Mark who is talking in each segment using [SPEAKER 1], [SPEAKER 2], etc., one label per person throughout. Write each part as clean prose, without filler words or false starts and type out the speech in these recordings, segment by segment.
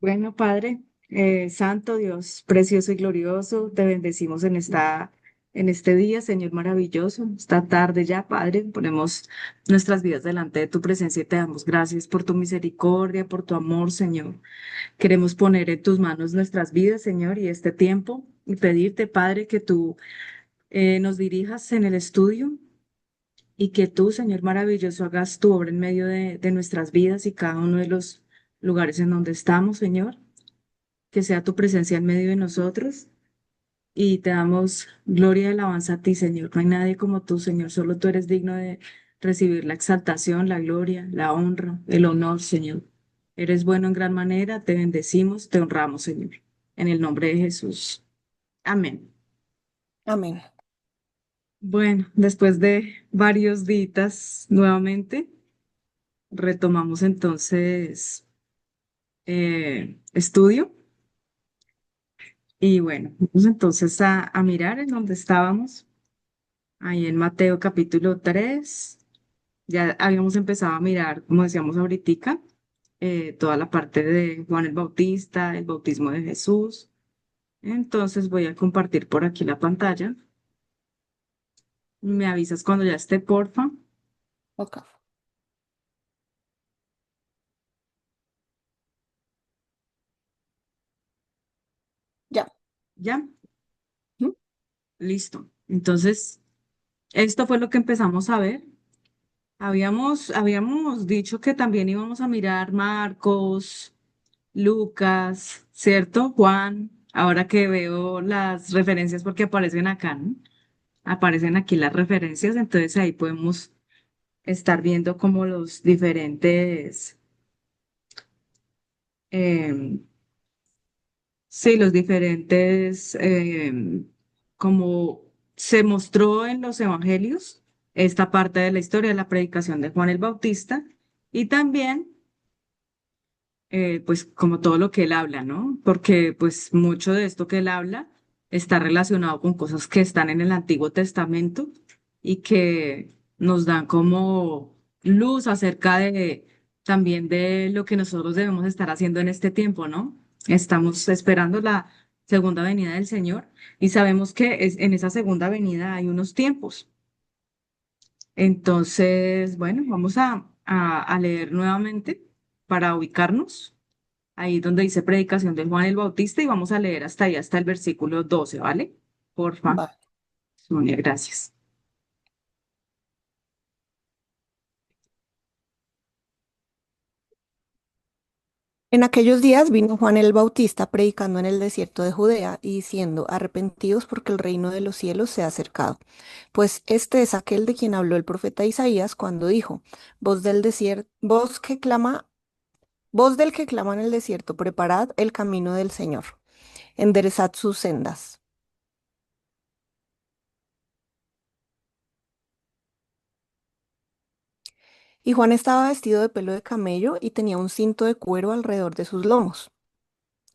[SPEAKER 1] Bueno, Padre, Santo Dios, precioso y glorioso, te bendecimos en este día, Señor maravilloso, esta tarde ya, Padre, ponemos nuestras vidas delante de tu presencia y te damos gracias por tu misericordia, por tu amor, Señor. Queremos poner en tus manos nuestras vidas, Señor, y este tiempo, y pedirte, Padre, que tú nos dirijas en el estudio y que tú, Señor maravilloso, hagas tu obra en medio de nuestras vidas y cada uno de los lugares en donde estamos, Señor, que sea tu presencia en medio de nosotros y te damos gloria y alabanza a ti, Señor. No hay nadie como tú, Señor, solo tú eres digno de recibir la exaltación, la gloria, la honra, el honor, Señor. Eres bueno en gran manera, te bendecimos, te honramos, Señor. En el nombre de Jesús. Amén.
[SPEAKER 2] Amén.
[SPEAKER 1] Bueno, después de varios días nuevamente, retomamos entonces estudio. Y bueno, vamos entonces a mirar en dónde estábamos. Ahí en Mateo capítulo 3 ya habíamos empezado a mirar, como decíamos ahorita, toda la parte de Juan el Bautista, el bautismo de Jesús. Entonces voy a compartir por aquí la pantalla. Me avisas cuando ya esté, porfa.
[SPEAKER 2] Ok. Ya.
[SPEAKER 1] ¿Ya?
[SPEAKER 2] ¿Mm?
[SPEAKER 1] Listo. Entonces, esto fue lo que empezamos a ver. Habíamos dicho que también íbamos a mirar Marcos, Lucas, ¿cierto? Juan, ahora que veo las referencias porque aparecen acá, ¿no? Aparecen aquí las referencias, entonces ahí podemos estar viendo como los diferentes, em, sí, los diferentes, como se mostró en los evangelios, esta parte de la historia de la predicación de Juan el Bautista y también pues como todo lo que él habla, ¿no? Porque pues mucho de esto que él habla está relacionado con cosas que están en el Antiguo Testamento y que nos dan como luz acerca de también de lo que nosotros debemos estar haciendo en este tiempo, ¿no? Estamos esperando la segunda venida del Señor y sabemos que en esa segunda venida hay unos tiempos. Entonces, bueno, vamos a leer nuevamente para ubicarnos. Ahí donde dice predicación de Juan el Bautista y vamos a leer hasta ahí, hasta el versículo 12, ¿vale? Porfa.
[SPEAKER 2] Vale.
[SPEAKER 1] Sonia, gracias.
[SPEAKER 2] En aquellos días vino Juan el Bautista predicando en el desierto de Judea y diciendo, arrepentidos porque el reino de los cielos se ha acercado. Pues este es aquel de quien habló el profeta Isaías cuando dijo, voz del desierto, voz del que clama en el desierto, preparad el camino del Señor, enderezad sus sendas. Y Juan estaba vestido de pelo de camello y tenía un cinto de cuero alrededor de sus lomos.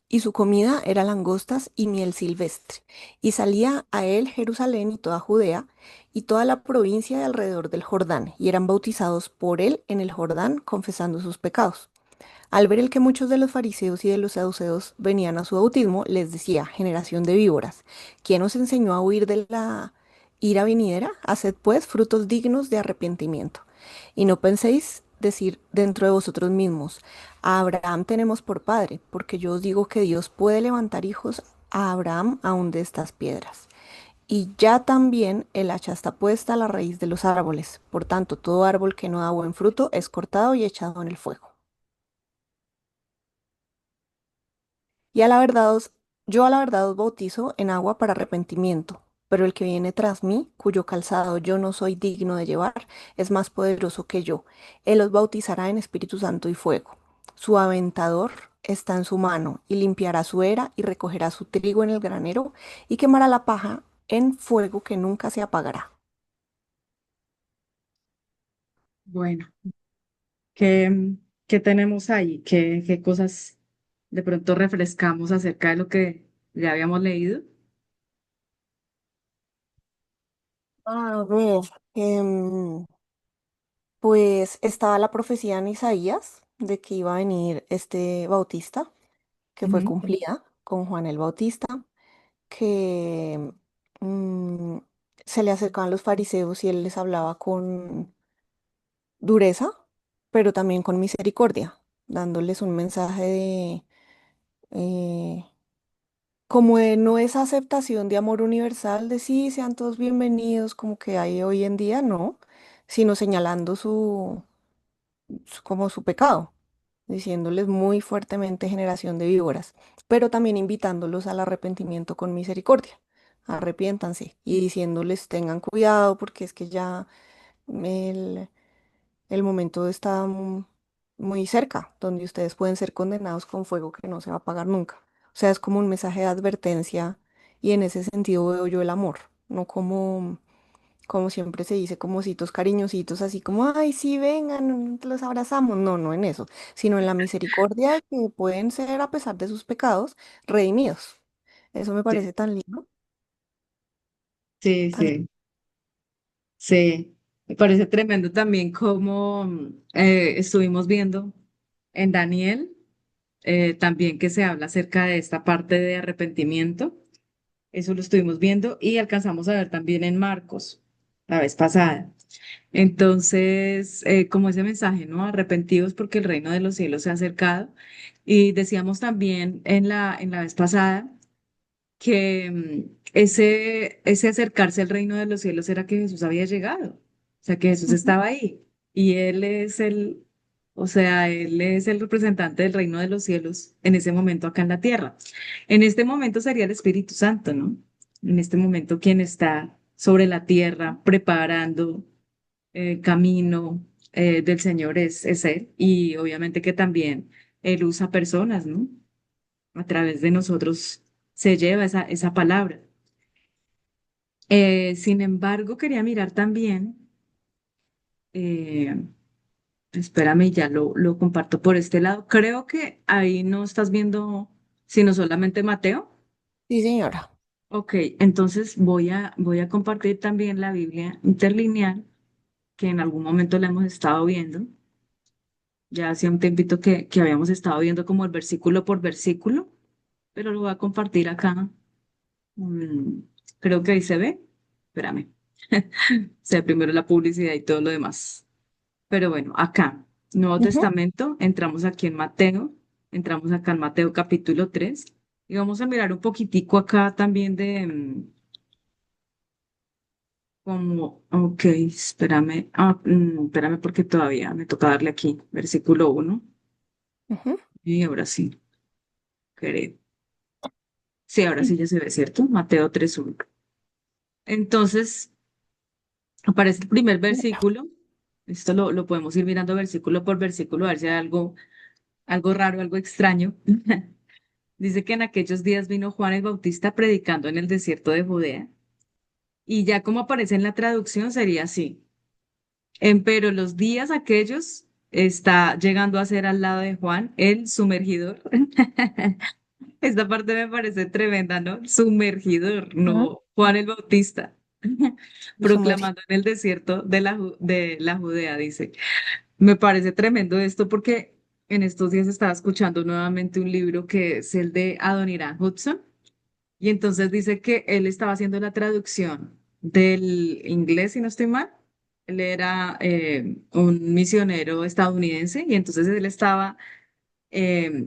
[SPEAKER 2] Y su comida era langostas y miel silvestre. Y salía a él Jerusalén y toda Judea y toda la provincia de alrededor del Jordán, y eran bautizados por él en el Jordán, confesando sus pecados. Al ver el que muchos de los fariseos y de los saduceos venían a su bautismo, les decía, generación de víboras, ¿quién os enseñó a huir de la ira venidera? Haced pues frutos dignos de arrepentimiento. Y no penséis decir dentro de vosotros mismos, a Abraham tenemos por padre, porque yo os digo que Dios puede levantar hijos a Abraham aún de estas piedras. Y ya también el hacha está puesta a la raíz de los árboles. Por tanto, todo árbol que no da buen fruto es cortado y echado en el fuego. Y a la verdad yo a la verdad os bautizo en agua para arrepentimiento, pero el que viene tras mí, cuyo calzado yo no soy digno de llevar, es más poderoso que yo. Él os bautizará en Espíritu Santo y fuego. Su aventador está en su mano, y limpiará su era, y recogerá su trigo en el granero, y quemará la paja en fuego que nunca se apagará.
[SPEAKER 1] Bueno, ¿qué, qué tenemos ahí? ¿Qué cosas de pronto refrescamos acerca de lo que ya habíamos leído?
[SPEAKER 2] A ver, em, pues estaba la profecía en Isaías de que iba a venir este Bautista. que fue
[SPEAKER 1] Ujú,
[SPEAKER 2] cumplida con Juan el Bautista, que mm, se le acercaban los fariseos y él les hablaba con dureza, pero también con misericordia, dándoles un mensaje de eh, como de no esa aceptación de amor universal, de sí, sean todos bienvenidos, como que hay hoy en día, no, sino señalando como su pecado, diciéndoles muy fuertemente generación de víboras, pero también invitándolos al arrepentimiento con misericordia. Arrepiéntanse y diciéndoles tengan cuidado porque es que ya el, el momento está muy cerca, donde ustedes pueden ser condenados con fuego que no se va a apagar nunca. O sea, es como un mensaje de advertencia y en ese sentido veo yo el amor, no como siempre se dice, como ositos cariñositos, así como, ay, sí, vengan, los abrazamos. No, no en eso, sino en la misericordia de que pueden ser, a pesar de sus pecados, redimidos. Eso me
[SPEAKER 1] sí,
[SPEAKER 2] parece tan lindo,
[SPEAKER 1] sí,
[SPEAKER 2] tan...
[SPEAKER 1] sí, sí. Me parece tremendo también como estuvimos viendo en Daniel, también que se habla acerca de esta parte de arrepentimiento. Eso lo estuvimos viendo y alcanzamos a ver también en Marcos la vez pasada. Entonces, como ese mensaje, ¿no? Arrepentidos porque el reino de los cielos se ha acercado. Y decíamos también en la vez pasada que ese acercarse al reino de los cielos era que Jesús había llegado. O sea, que Jesús
[SPEAKER 2] Ujú,
[SPEAKER 1] estaba ahí. Y Él es o sea, Él es el representante del reino de los cielos en ese momento acá en la tierra. En este momento sería el Espíritu Santo, ¿no? En este momento quien está sobre la tierra preparando camino del Señor es Él. Y obviamente que también Él usa personas, ¿no? A través de nosotros se lleva esa palabra. Sin embargo, quería mirar también, eh, espérame, ya lo comparto por este lado. Creo que ahí no estás viendo sino solamente Mateo.
[SPEAKER 2] sí, señora.
[SPEAKER 1] Ok, entonces voy a compartir también la Biblia interlineal, que en algún momento la hemos estado viendo. Ya hacía un tiempito que habíamos estado viendo como el versículo por versículo, pero lo voy a compartir acá. Mm, creo que ahí se ve. Espérame. Se ve primero la publicidad y todo lo demás. Pero bueno, acá, Nuevo
[SPEAKER 2] Ujú,
[SPEAKER 1] Testamento, entramos aquí en Mateo, entramos acá en Mateo capítulo 3 y vamos a mirar un poquitico acá también de como, ok, espérame, espérame porque todavía me toca darle aquí, versículo 1
[SPEAKER 2] ujú,
[SPEAKER 1] y ahora sí, creo. Sí, ahora sí ya se ve, ¿cierto? Mateo 3:1. Entonces, aparece el primer versículo. Esto lo podemos ir mirando versículo por versículo, a ver si hay algo raro, algo extraño. Dice que en aquellos días vino Juan el Bautista predicando en el desierto de Judea. Y ya como aparece en la traducción sería así. Empero los días aquellos está llegando a ser al lado de Juan el sumergidor. Esta parte me parece tremenda, ¿no? Sumergidor,
[SPEAKER 2] ujú.
[SPEAKER 1] no Juan el Bautista.
[SPEAKER 2] Y sumergir.
[SPEAKER 1] Proclamando en el desierto de la Judea, dice. Me parece tremendo esto porque en estos días estaba escuchando nuevamente un libro que es el de Adoniram Hudson y entonces dice que él estaba haciendo la traducción del inglés, si no estoy mal. Él era un misionero estadounidense y entonces él estaba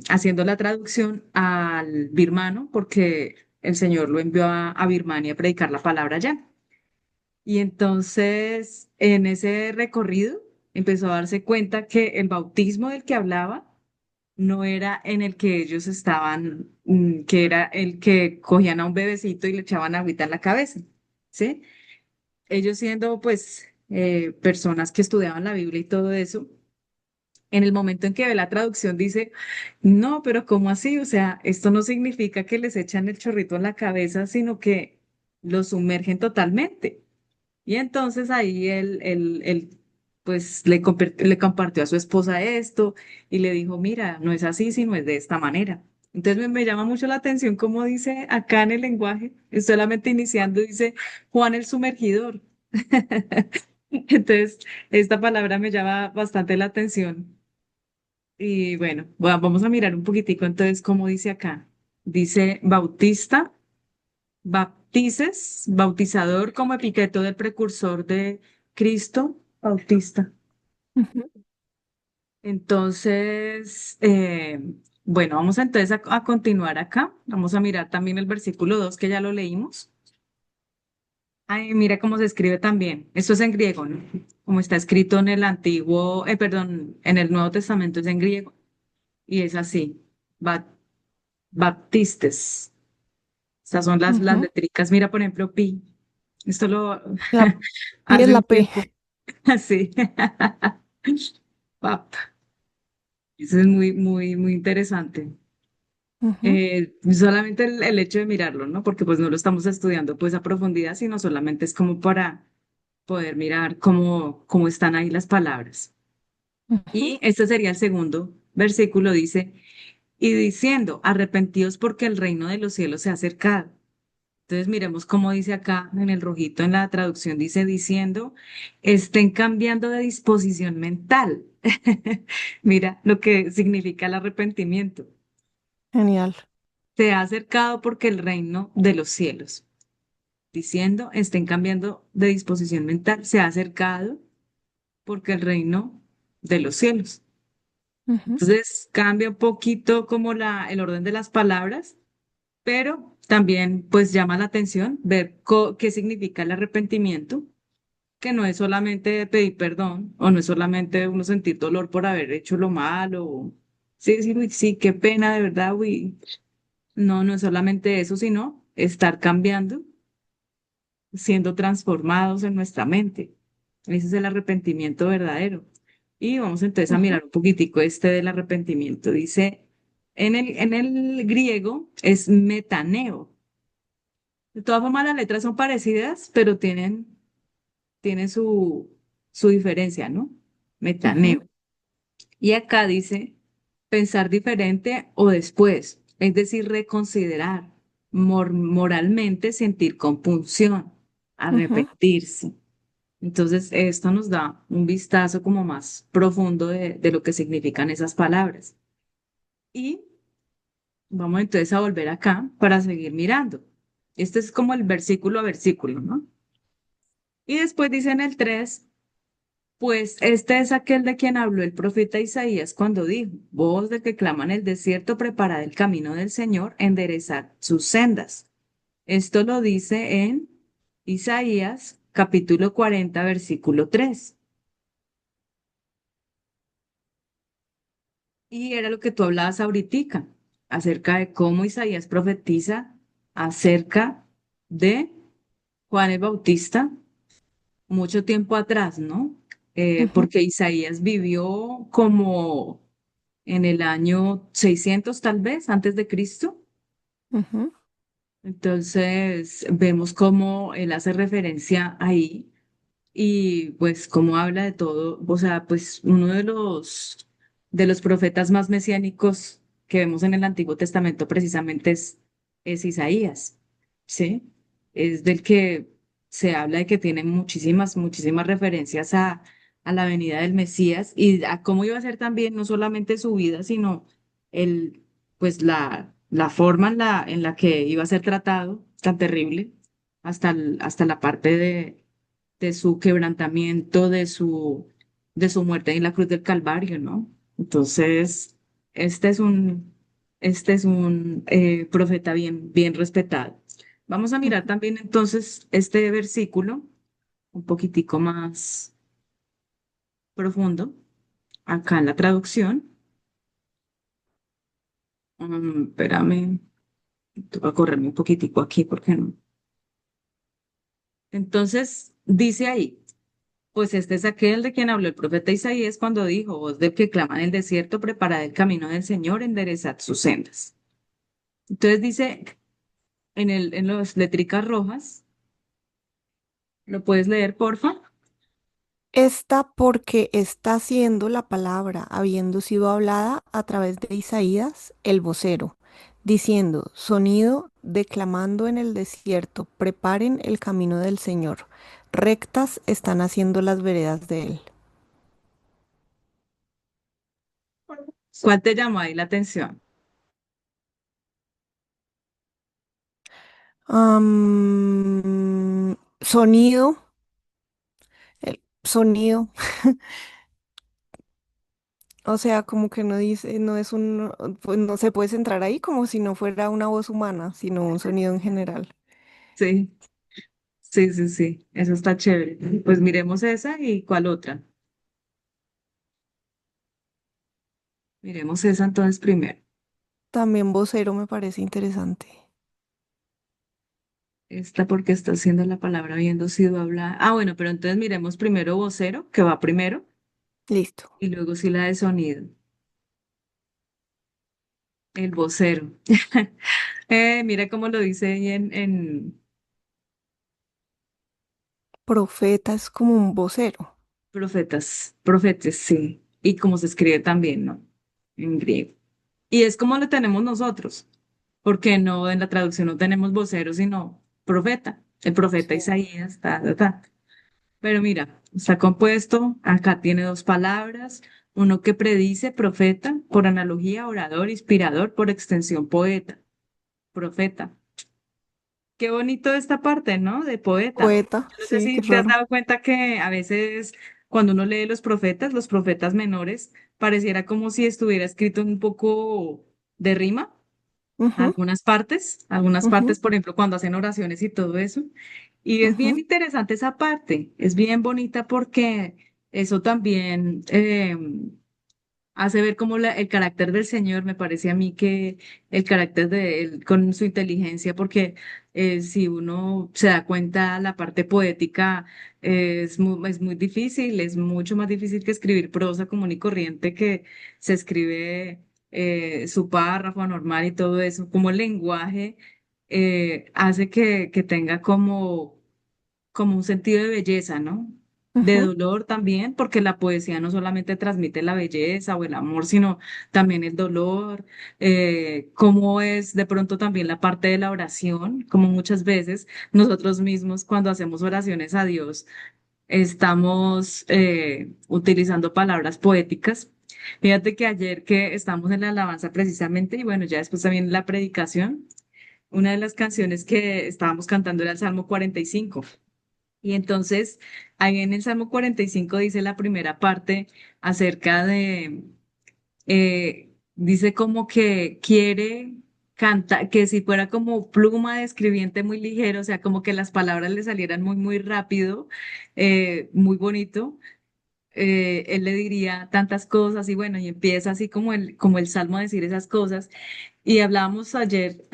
[SPEAKER 1] haciendo la traducción al birmano porque el Señor lo envió a Birmania a predicar la palabra allá. Y entonces, en ese recorrido, empezó a darse cuenta que el bautismo del que hablaba no era en el que ellos estaban, que era el que cogían a un bebecito y le echaban agüita en la cabeza, ¿sí? Ellos siendo, pues, personas que estudiaban la Biblia y todo eso, en el momento en que ve la traducción dice, no, pero ¿cómo así? O sea, esto no significa que les echan el chorrito en la cabeza, sino que los sumergen totalmente. Y entonces ahí él, pues le compartió a su esposa esto y le dijo, mira, no es así, sino es de esta manera. Entonces me llama mucho la atención como dice acá en el lenguaje, es solamente iniciando, dice Juan el sumergidor. Entonces, esta palabra me llama bastante la atención. Y bueno, vamos a mirar un poquitico entonces cómo dice acá. Dice Bautista, baptices, bautizador como epíteto del precursor de Cristo, Bautista.
[SPEAKER 2] Ujú,
[SPEAKER 1] Entonces, bueno, vamos entonces a continuar acá. Vamos a mirar también el versículo 2 que ya lo leímos. Ay, mira cómo se escribe también. Esto es en griego, ¿no? Como está escrito en el antiguo, perdón, en el Nuevo Testamento es en griego y es así. Ba- Baptistes. Estas son las
[SPEAKER 2] ujú.
[SPEAKER 1] letricas. Mira, por ejemplo, pi. Esto lo
[SPEAKER 2] La pi es
[SPEAKER 1] hace
[SPEAKER 2] la
[SPEAKER 1] un
[SPEAKER 2] P.
[SPEAKER 1] tiempo. Así. Pap. Eso es muy, muy, muy interesante.
[SPEAKER 2] Ujú,
[SPEAKER 1] Solamente el hecho de mirarlo, ¿no? Porque pues no lo estamos estudiando pues a profundidad, sino solamente es como para poder mirar cómo están ahí las palabras.
[SPEAKER 2] ujú,
[SPEAKER 1] Y este sería el segundo versículo, dice, y diciendo, arrepentidos porque el reino de los cielos se ha acercado. Entonces miremos cómo dice acá en el rojito en la traducción, dice diciendo, estén cambiando de disposición mental. Mira lo que significa el arrepentimiento.
[SPEAKER 2] genial.
[SPEAKER 1] Se ha acercado porque el reino de los cielos, diciendo, estén cambiando de disposición mental, se ha acercado porque el reino de los cielos.
[SPEAKER 2] Ujú,
[SPEAKER 1] Entonces cambia un poquito como el orden de las palabras, pero también pues llama la atención ver qué significa el arrepentimiento, que no es solamente pedir perdón o no es solamente uno sentir dolor por haber hecho lo malo, o sí, decir, uy, sí, qué pena de verdad, uy. No, no es solamente eso, sino estar cambiando, siendo transformados en nuestra mente. Ese es el arrepentimiento verdadero. Y vamos entonces a
[SPEAKER 2] ujú,
[SPEAKER 1] mirar un poquitico este del arrepentimiento. Dice, en el griego es metaneo. De todas formas, las letras son parecidas, pero tienen su diferencia, ¿no?
[SPEAKER 2] ujú,
[SPEAKER 1] Metaneo. Y acá dice pensar diferente o después, es decir, reconsiderar, moralmente sentir compunción,
[SPEAKER 2] ujú,
[SPEAKER 1] arrepentirse. Entonces, esto nos da un vistazo como más profundo de lo que significan esas palabras. Y vamos entonces a volver acá para seguir mirando. Este es como el versículo a versículo, ¿no? Y después dice en el 3. Pues este es aquel de quien habló el profeta Isaías cuando dijo, voz de que clama en el desierto, preparad el camino del Señor, enderezad sus sendas. Esto lo dice en Isaías capítulo 40 versículo 3. Y era lo que tú hablabas ahoritica, acerca de cómo Isaías profetiza acerca de Juan el Bautista mucho tiempo atrás, ¿no?
[SPEAKER 2] ujú,
[SPEAKER 1] Porque Isaías vivió como en el año 600 tal vez, antes de Cristo.
[SPEAKER 2] ujú,
[SPEAKER 1] Entonces vemos cómo él hace referencia ahí y pues cómo habla de todo, o sea, pues uno de los profetas más mesiánicos que vemos en el Antiguo Testamento precisamente es Isaías, ¿sí? Es del que se habla de que tiene muchísimas, muchísimas referencias a la venida del Mesías y a cómo iba a ser también no solamente su vida, sino el, pues la forma en la que iba a ser tratado, tan terrible, hasta la parte de su quebrantamiento, de su muerte en la cruz del Calvario, ¿no? Entonces, este es un profeta bien, bien respetado. Vamos a mirar
[SPEAKER 2] ujú.
[SPEAKER 1] también entonces este versículo un poquitico más profundo, acá en la traducción. Espérame, tengo que correrme un poquitico aquí, ¿por qué no? Entonces, dice ahí. Pues este es aquel de quien habló el profeta Isaías cuando dijo, voz del que clama en el desierto, preparad el camino del Señor, enderezad sus sendas. Entonces dice en las letricas rojas, ¿lo puedes leer, porfa?
[SPEAKER 2] Esta porque está siendo la palabra, habiendo sido hablada a través de Isaías, el vocero, diciendo, sonido declamando en el desierto, preparen el camino del Señor, rectas están haciendo las veredas de él.
[SPEAKER 1] ¿Cuál te llamó ahí la atención?
[SPEAKER 2] Sonido, el sonido, o sea, como que no dice, no es un, pues no se puede centrar ahí como si no fuera una voz humana, sino un sonido en general.
[SPEAKER 1] Sí, sí, sí, sí, eso está chévere. Pues miremos esa y cuál otra. Miremos esa entonces primero.
[SPEAKER 2] También vocero me parece interesante.
[SPEAKER 1] Esta porque está haciendo la palabra habiendo sido hablada. Ah, bueno, pero entonces miremos primero vocero, que va primero,
[SPEAKER 2] Listo.
[SPEAKER 1] y luego sí la de sonido. El vocero. Mira cómo lo dice ahí en
[SPEAKER 2] Profeta es como un vocero.
[SPEAKER 1] profetas, profetes, sí. Y cómo se escribe también, ¿no? En griego. Y es como lo tenemos nosotros, porque no en la traducción no tenemos vocero, sino profeta. El profeta
[SPEAKER 2] Sí.
[SPEAKER 1] Isaías, ta, ta, ta. Pero mira, está compuesto, acá tiene dos palabras, uno que predice, profeta, por analogía, orador, inspirador, por extensión, poeta, profeta. Qué bonito esta parte, ¿no? De poeta.
[SPEAKER 2] Poeta,
[SPEAKER 1] Yo no sé
[SPEAKER 2] sí, qué
[SPEAKER 1] si te has
[SPEAKER 2] raro.
[SPEAKER 1] dado cuenta que a veces cuando uno lee los profetas menores, pareciera como si estuviera escrito un poco de rima,
[SPEAKER 2] Ujú,
[SPEAKER 1] algunas
[SPEAKER 2] ujú,
[SPEAKER 1] partes, por ejemplo, cuando hacen oraciones y todo eso. Y es bien
[SPEAKER 2] ujú,
[SPEAKER 1] interesante esa parte, es bien bonita porque eso también hace ver como el carácter del Señor, me parece a mí que el carácter de él con su inteligencia, porque si uno se da cuenta, la parte poética es muy difícil, es mucho más difícil que escribir prosa común y corriente que se escribe su párrafo normal y todo eso, como el lenguaje hace que tenga como un sentido de belleza, ¿no? De
[SPEAKER 2] ujú,
[SPEAKER 1] dolor también, porque la poesía no solamente transmite la belleza o el amor, sino también el dolor, cómo es de pronto también la parte de la oración, como muchas veces nosotros mismos cuando hacemos oraciones a Dios estamos utilizando palabras poéticas. Fíjate que ayer que estamos en la alabanza precisamente, y bueno, ya después también en la predicación, una de las canciones que estábamos cantando era el Salmo 45. Y entonces, ahí en el Salmo 45 dice la primera parte acerca de, dice como que quiere cantar, que si fuera como pluma de escribiente muy ligero, o sea, como que las palabras le salieran muy, muy rápido, muy bonito, él le diría tantas cosas y bueno, y empieza así como el Salmo a decir esas cosas. Y hablábamos ayer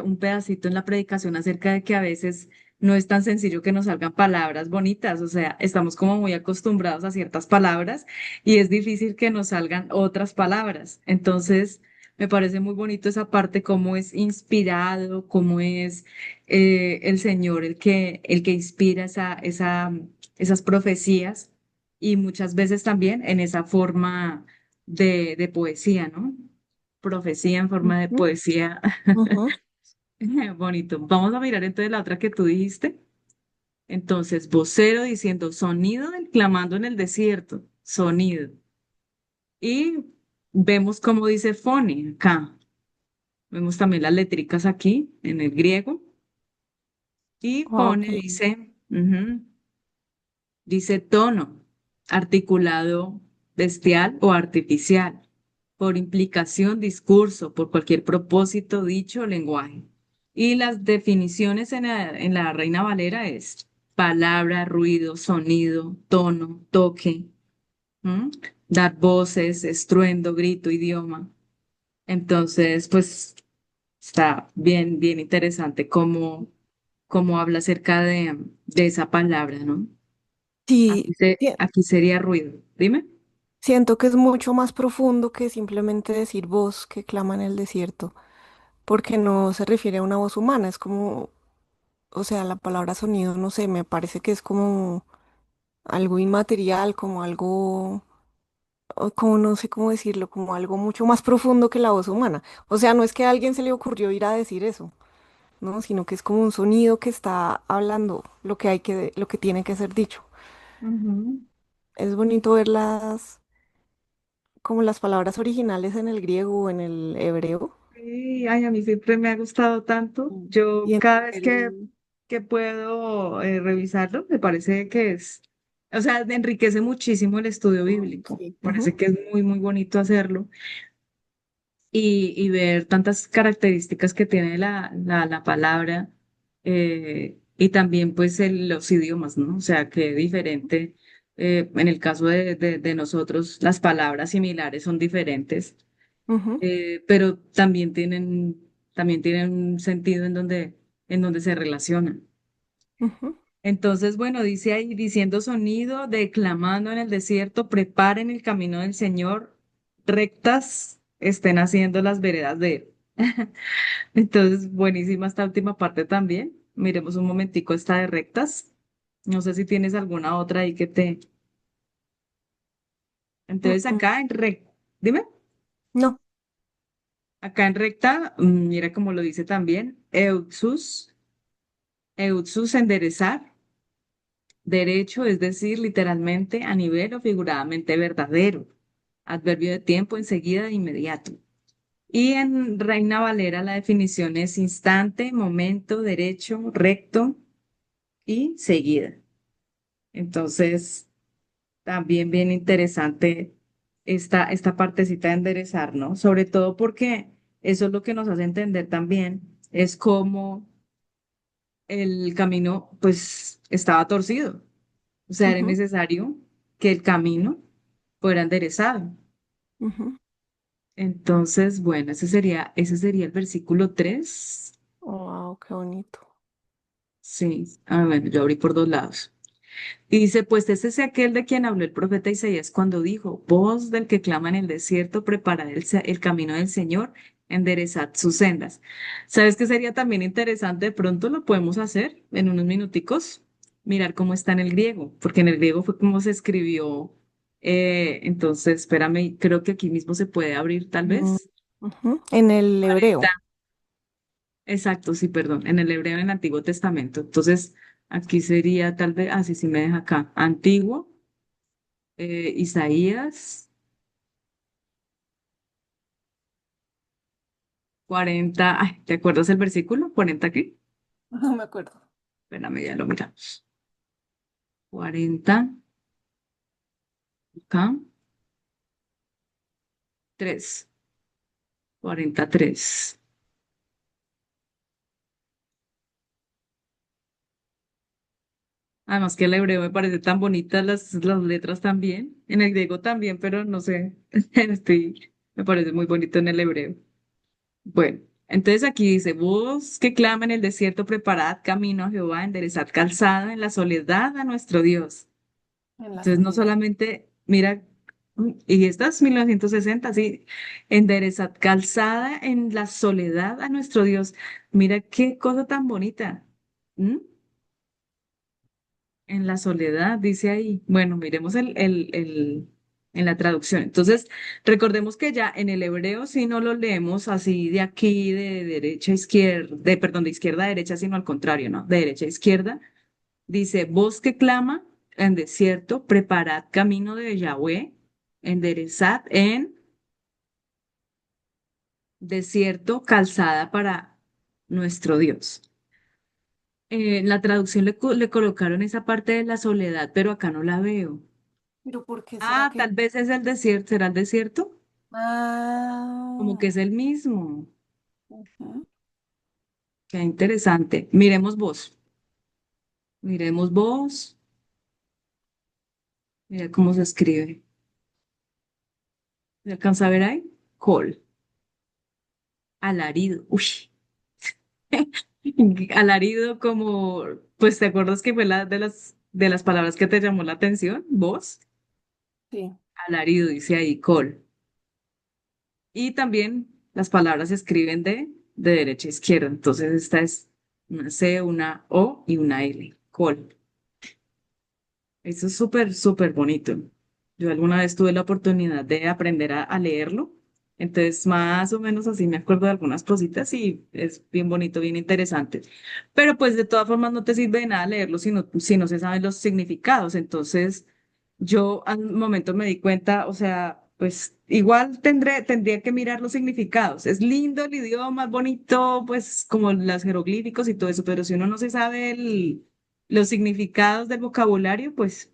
[SPEAKER 1] un pedacito en la predicación acerca de que a veces no es tan sencillo que nos salgan palabras bonitas, o sea, estamos como muy acostumbrados a ciertas palabras y es difícil que nos salgan otras palabras. Entonces, me parece muy bonito esa parte, cómo es inspirado, cómo es el Señor el que inspira esas profecías y muchas veces también en esa forma de poesía, ¿no? Profecía en forma de
[SPEAKER 2] ujú,
[SPEAKER 1] poesía.
[SPEAKER 2] ujú.
[SPEAKER 1] Bonito. Vamos a mirar entonces la otra que tú dijiste. Entonces, vocero diciendo sonido del clamando en el desierto, sonido. Y vemos cómo dice fone acá. Vemos también las letricas aquí en el griego. Y
[SPEAKER 2] Ok.
[SPEAKER 1] fone dice, dice tono, articulado bestial o artificial, por implicación, discurso, por cualquier propósito, dicho o lenguaje. Y las definiciones en la Reina Valera es palabra, ruido, sonido, tono, toque, ¿m? Dar voces, estruendo, grito, idioma. Entonces, pues está bien, bien interesante cómo habla acerca de esa palabra, ¿no?
[SPEAKER 2] Sí,
[SPEAKER 1] Aquí sería ruido. Dime.
[SPEAKER 2] siento que es mucho más profundo que simplemente decir voz que clama en el desierto, porque no se refiere a una voz humana, es como, o sea, la palabra sonido, no sé, me parece que es como algo inmaterial, como algo, o como no sé cómo decirlo, como algo mucho más profundo que la voz humana. O sea, no es que a alguien se le ocurrió ir a decir eso, ¿no? Sino que es como un sonido que está hablando lo que hay que, lo que tiene que ser dicho.
[SPEAKER 1] Ujú.
[SPEAKER 2] Es bonito verlas, como las palabras originales en el griego o en el hebreo.
[SPEAKER 1] Sí, ay, a mí siempre me ha gustado tanto.
[SPEAKER 2] Mm. Y
[SPEAKER 1] Yo
[SPEAKER 2] en
[SPEAKER 1] cada vez
[SPEAKER 2] el...
[SPEAKER 1] que puedo revisarlo, me parece que es, o sea, enriquece muchísimo el estudio bíblico.
[SPEAKER 2] Sí.
[SPEAKER 1] Parece que es muy, muy bonito hacerlo y ver tantas características que tiene la palabra y también pues los idiomas, ¿no? O sea, que diferente. En el caso de nosotros, las palabras similares son diferentes,
[SPEAKER 2] Ujú,
[SPEAKER 1] pero también tienen un sentido en donde se relacionan.
[SPEAKER 2] ujú,
[SPEAKER 1] Entonces, bueno, dice ahí, diciendo sonido, declamando en el desierto, preparen el camino del Señor, rectas estén haciendo las veredas de él. Entonces, buenísima esta última parte también. Miremos un momentico esta de rectas. No sé si tienes alguna otra ahí que te...
[SPEAKER 2] mm,
[SPEAKER 1] Entonces,
[SPEAKER 2] mm.
[SPEAKER 1] acá en recta, dime,
[SPEAKER 2] No.
[SPEAKER 1] acá en recta, mira como lo dice también, Eutsus enderezar, derecho, es decir, literalmente a nivel o figuradamente verdadero. Adverbio de tiempo, enseguida, de inmediato. Y en Reina Valera la definición es instante, momento, derecho, recto y seguida. Entonces, también bien interesante esta partecita de enderezar, ¿no? Sobre todo porque eso es lo que nos hace entender también, es cómo el camino, pues, estaba torcido. O sea, era
[SPEAKER 2] Ujú,
[SPEAKER 1] necesario que el camino fuera enderezado.
[SPEAKER 2] ujú.
[SPEAKER 1] Entonces, bueno, ese sería el versículo 3.
[SPEAKER 2] Wow, qué bonito.
[SPEAKER 1] Sí, bueno, yo abrí por dos lados. Y dice, pues este es aquel de quien habló el profeta Isaías cuando dijo, voz del que clama en el desierto, preparad el camino del Señor, enderezad sus sendas. ¿Sabes qué sería también interesante? De pronto lo podemos hacer en unos minuticos, mirar cómo está en el griego, porque en el griego fue como se escribió. Entonces, espérame, creo que aquí mismo se puede abrir tal
[SPEAKER 2] Mm,
[SPEAKER 1] vez.
[SPEAKER 2] ujú. En el
[SPEAKER 1] 40.
[SPEAKER 2] hebreo.
[SPEAKER 1] Exacto, sí, perdón, en el hebreo en el Antiguo Testamento. Entonces, aquí sería tal vez, sí, sí me deja acá, Antiguo. Isaías 40, ay, ¿te acuerdas el versículo? ¿40 qué?
[SPEAKER 2] No me acuerdo.
[SPEAKER 1] Espérame, ya lo miramos. 40, acá, 3, 43. Además que el hebreo me parece tan bonitas las letras también, en el griego también, pero no sé, me parece muy bonito en el hebreo. Bueno, entonces aquí dice, voz que clama en el desierto, preparad camino a Jehová, enderezad calzada en la soledad a nuestro Dios.
[SPEAKER 2] En la
[SPEAKER 1] Entonces, no
[SPEAKER 2] soledad.
[SPEAKER 1] solamente, mira, y esta es 1960, sí, enderezad calzada en la soledad a nuestro Dios. Mira qué cosa tan bonita. ¿M? En la soledad, dice ahí. Bueno, miremos en la traducción. Entonces, recordemos que ya en el hebreo, si no lo leemos así de aquí, de derecha a izquierda, perdón, de izquierda a derecha, sino al contrario, ¿no? De derecha a izquierda. Dice, voz que clama en desierto, preparad camino de Yahweh, enderezad en desierto calzada para nuestro Dios. En la traducción le colocaron esa parte de la soledad, pero acá no la veo.
[SPEAKER 2] Pero ¿por qué será
[SPEAKER 1] Ah,
[SPEAKER 2] que?
[SPEAKER 1] tal vez es el desierto, ¿será el desierto? Como que
[SPEAKER 2] Ah,
[SPEAKER 1] es el mismo.
[SPEAKER 2] ujú.
[SPEAKER 1] Qué interesante. Miremos vos, mira cómo se escribe. ¿Se alcanza a ver ahí? Col, alarido. Uy. Alarido como, pues ¿te acuerdas que fue la de las palabras que te llamó la atención? Voz,
[SPEAKER 2] Sí.
[SPEAKER 1] alarido, dice ahí, col. Y también las palabras se escriben de derecha a izquierda. Entonces esta es una C, una O y una L, col. Eso es súper, súper bonito. Yo alguna vez tuve la oportunidad de aprender a leerlo. Entonces, más o menos así me acuerdo de algunas cositas y es bien bonito, bien interesante. Pero pues de todas formas no te sirve de nada leerlo si no se saben los significados. Entonces, yo al momento me di cuenta, o sea, pues igual tendría que mirar los significados. Es lindo el idioma, es bonito, pues como los jeroglíficos y todo eso, pero si uno no se sabe los significados del vocabulario, pues...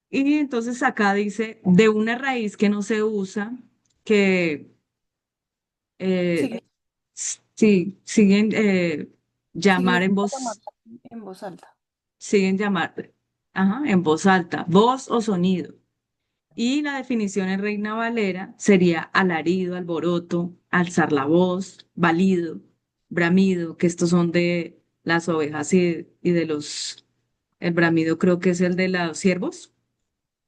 [SPEAKER 1] Y entonces acá dice, de una raíz que no se usa, que eh,
[SPEAKER 2] Sigue,
[SPEAKER 1] sí, siguen llamar en
[SPEAKER 2] significa llamar
[SPEAKER 1] voz,
[SPEAKER 2] en voz alta.
[SPEAKER 1] siguen llamar, ajá, en voz alta, voz o sonido. Y la definición en Reina Valera sería alarido, alboroto, alzar la voz, balido, bramido, que estos son de las ovejas y de los, el bramido creo que es el de los ciervos.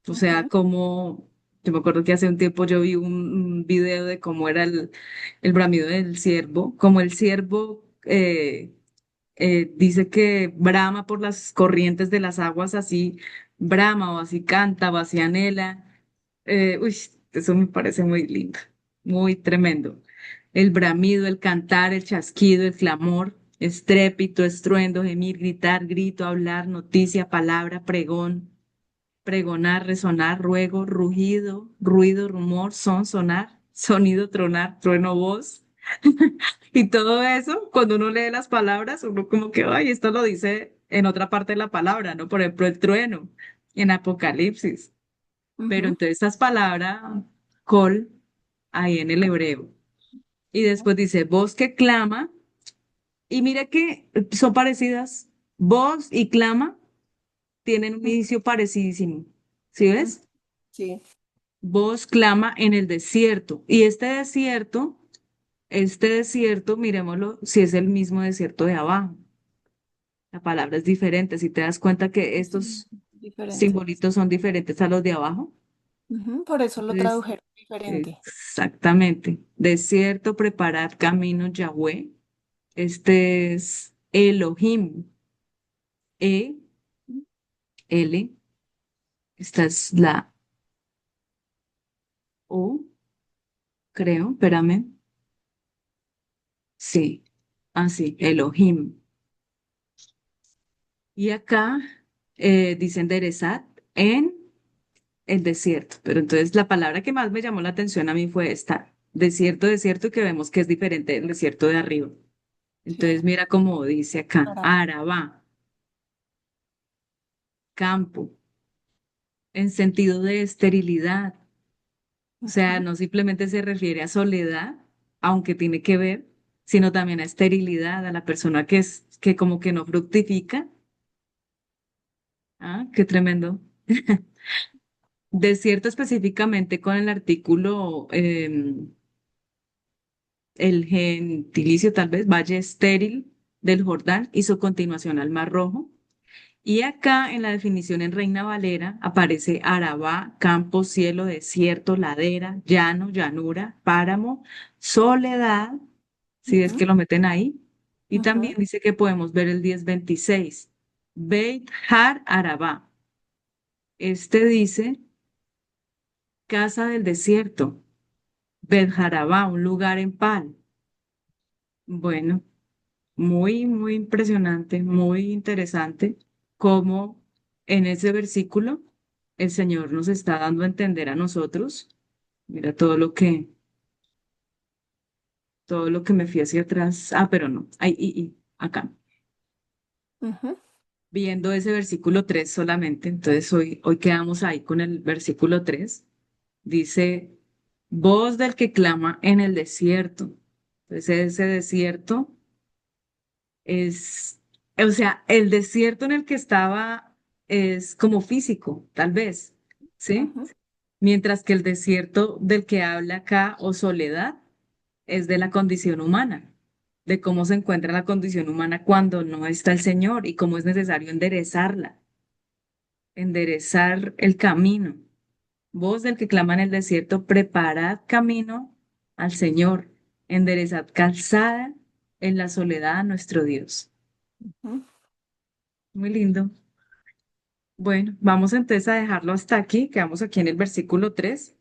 [SPEAKER 1] O sea,
[SPEAKER 2] Ujú,
[SPEAKER 1] como, yo me acuerdo que hace un tiempo yo vi un video de cómo era el bramido del ciervo, como el ciervo dice que brama por las corrientes de las aguas, así brama o así canta o así anhela. Uy, eso me parece muy lindo, muy tremendo. El bramido, el cantar, el chasquido, el clamor, estrépito, estruendo, gemir, gritar, grito, hablar, noticia, palabra, pregón, pregonar, resonar, ruego, rugido, ruido, rumor, son, sonar, sonido, tronar, trueno, voz. Y todo eso, cuando uno lee las palabras, uno como que, ay, esto lo dice en otra parte de la palabra, ¿no? Por ejemplo, el trueno en Apocalipsis. Pero
[SPEAKER 2] ujú,
[SPEAKER 1] entonces estas palabras, col, ahí en el hebreo. Y después dice, voz que clama. Y mira que son parecidas. Voz y clama tienen un
[SPEAKER 2] ujú,
[SPEAKER 1] inicio parecidísimo. ¿Sí
[SPEAKER 2] ujú.
[SPEAKER 1] ves?
[SPEAKER 2] Sí.
[SPEAKER 1] Voz clama en el desierto. Y este desierto, miremoslo, si es el mismo desierto de abajo. La palabra es diferente. Si te das cuenta que
[SPEAKER 2] Sí,
[SPEAKER 1] estos
[SPEAKER 2] diferente.
[SPEAKER 1] simbolitos son diferentes a los de abajo.
[SPEAKER 2] Ujú, por eso lo
[SPEAKER 1] Entonces,
[SPEAKER 2] tradujeron diferente.
[SPEAKER 1] exactamente. Desierto, preparad camino, Yahweh. Este es Elohim. E, L. Esta es la O, creo. Espérame. Sí. Así, Elohim. Y acá dice enderezad en el desierto. Pero entonces la palabra que más me llamó la atención a mí fue esta, desierto, desierto, que vemos que es diferente del desierto de arriba.
[SPEAKER 2] Sí.
[SPEAKER 1] Entonces mira cómo dice acá,
[SPEAKER 2] Para.
[SPEAKER 1] Arabá, campo, en sentido de esterilidad. O sea,
[SPEAKER 2] Ujú,
[SPEAKER 1] no simplemente se refiere a soledad, aunque tiene que ver, sino también a esterilidad, a la persona que como que no fructifica. Ah, qué tremendo. Desierto específicamente con el artículo, el gentilicio tal vez, valle estéril del Jordán y su continuación al Mar Rojo. Y acá en la definición en Reina Valera aparece Arabá, campo, cielo, desierto, ladera, llano, llanura, páramo, soledad, si es
[SPEAKER 2] ujú,
[SPEAKER 1] que lo meten ahí. Y también
[SPEAKER 2] ujú,
[SPEAKER 1] dice que podemos ver el 10:26, Beit Har Arabá. Este dice casa del desierto, Bet Jarabá, un lugar en Pal. Bueno, muy impresionante, muy interesante cómo en ese versículo el Señor nos está dando a entender a nosotros. Mira todo lo que me fui hacia atrás. Ah, pero no, ahí, acá.
[SPEAKER 2] ujú,
[SPEAKER 1] Viendo ese versículo 3 solamente, entonces hoy quedamos ahí con el versículo 3. Dice, voz del que clama en el desierto. Entonces ese desierto es, o sea, el desierto en el que estaba es como físico, tal vez, ¿sí?
[SPEAKER 2] ujú,
[SPEAKER 1] Mientras que el desierto del que habla acá, o soledad, es de la condición humana, de cómo se encuentra la condición humana cuando no está el Señor y cómo es necesario enderezarla, enderezar el camino. Voz del que clama en el desierto, preparad camino al Señor, enderezad calzada en la soledad a nuestro Dios.
[SPEAKER 2] ujú.
[SPEAKER 1] Muy lindo. Bueno, vamos entonces a dejarlo hasta aquí, quedamos aquí en el versículo 3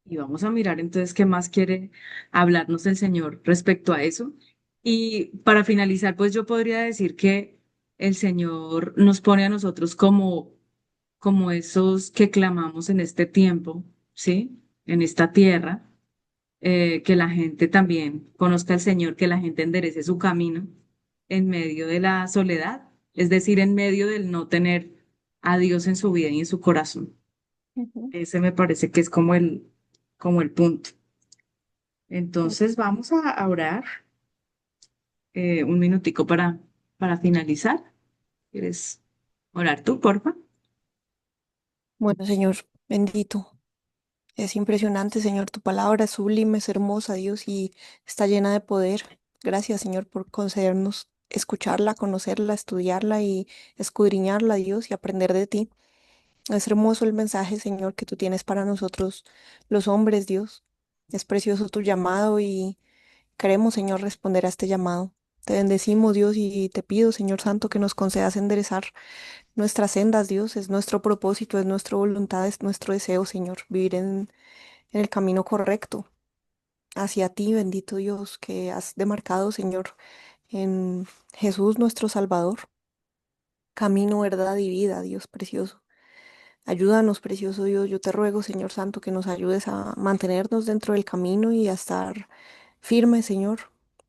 [SPEAKER 1] y vamos a mirar entonces qué más quiere hablarnos el Señor respecto a eso. Y para finalizar, pues yo podría decir que el Señor nos pone a nosotros como como esos que clamamos en este tiempo, ¿sí? En esta tierra, que la gente también conozca al Señor, que la gente enderece su camino en medio de la soledad, es decir, en medio del no tener a Dios en su vida y en su corazón.
[SPEAKER 2] Ujú.
[SPEAKER 1] Ese me parece que es como el punto. Entonces vamos a orar un minutico para finalizar. ¿Quieres orar tú, porfa?
[SPEAKER 2] Bueno, Señor, bendito. Es impresionante, Señor, tu palabra es sublime, es hermosa, Dios, y está llena de poder. Gracias, Señor, por concedernos escucharla, conocerla, estudiarla y escudriñarla, Dios, y aprender de ti. Es hermoso el mensaje, Señor, que tú tienes para nosotros, los hombres, Dios. Es precioso tu llamado y queremos, Señor, responder a este llamado. Te bendecimos, Dios, y te pido, Señor Santo, que nos concedas enderezar nuestras sendas, Dios. Es nuestro propósito, es nuestra voluntad, es nuestro deseo, Señor, vivir en el camino correcto hacia ti, bendito Dios, que has demarcado, Señor, en Jesús nuestro Salvador. Camino, verdad y vida, Dios precioso. Ayúdanos, precioso Dios. Yo te ruego, Señor Santo, que nos ayudes a mantenernos dentro del camino y a estar firmes, Señor,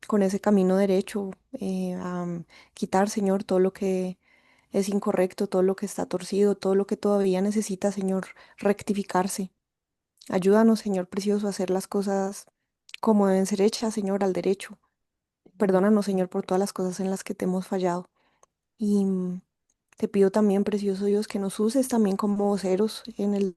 [SPEAKER 2] con ese camino derecho, quitar, Señor, todo lo que es incorrecto, todo lo que está torcido, todo lo que todavía necesita, Señor, rectificarse. Ayúdanos, Señor precioso, a hacer las cosas como deben ser hechas, Señor, al derecho. Perdónanos, Señor, por todas las cosas en las que te hemos fallado. Y te pido también, precioso Dios, que nos uses también como voceros en el